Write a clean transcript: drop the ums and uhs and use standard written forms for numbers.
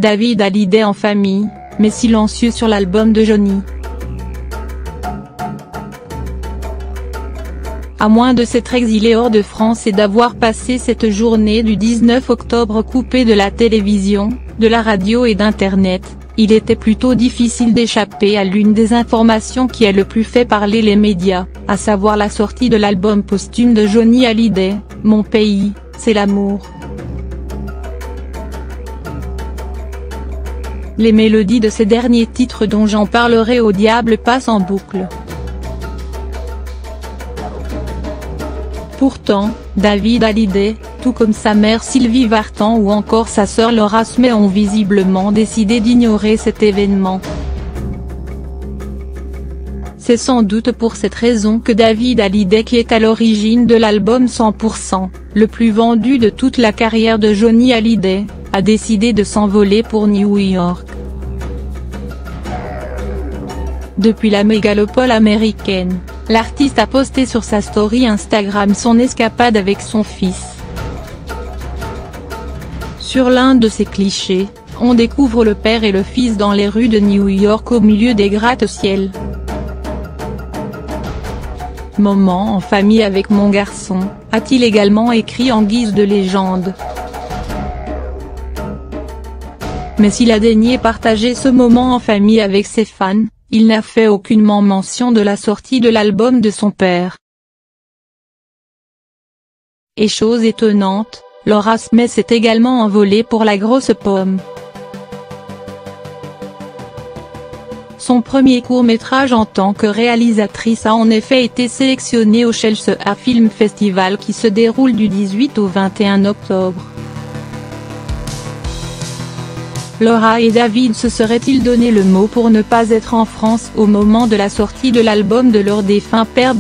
David Hallyday en famille, mais silencieux sur l'album de Johnny. À moins de s'être exilé hors de France et d'avoir passé cette journée du 19 octobre coupé de la télévision, de la radio et d'Internet, il était plutôt difficile d'échapper à l'une des informations qui a le plus fait parler les médias, à savoir la sortie de l'album posthume de Johnny Hallyday, Mon pays, c'est l'amour. Les mélodies de ces derniers titres dont j'en parlerai au diable passent en boucle. Pourtant, David Hallyday, tout comme sa mère Sylvie Vartan ou encore sa sœur Laura Smith ont visiblement décidé d'ignorer cet événement. C'est sans doute pour cette raison que David Hallyday, qui est à l'origine de l'album 100%, le plus vendu de toute la carrière de Johnny Hallyday, a décidé de s'envoler pour New York. Depuis la mégalopole américaine, l'artiste a posté sur sa story Instagram son escapade avec son fils. Sur l'un de ces clichés, on découvre le père et le fils dans les rues de New York au milieu des gratte-ciel. Moment en famille avec mon garçon, a-t-il également écrit en guise de légende. Mais s'il a daigné partager ce moment en famille avec ses fans, il n'a fait aucunement mention de la sortie de l'album de son père. Et chose étonnante, Laura Smith s'est également envolée pour la grosse pomme. Son premier court-métrage en tant que réalisatrice a en effet été sélectionné au Chelsea Film Festival qui se déroule du 18 au 21 octobre. Laura et David se seraient-ils donné le mot pour ne pas être en France au moment de la sortie de l'album de leur défunt père ?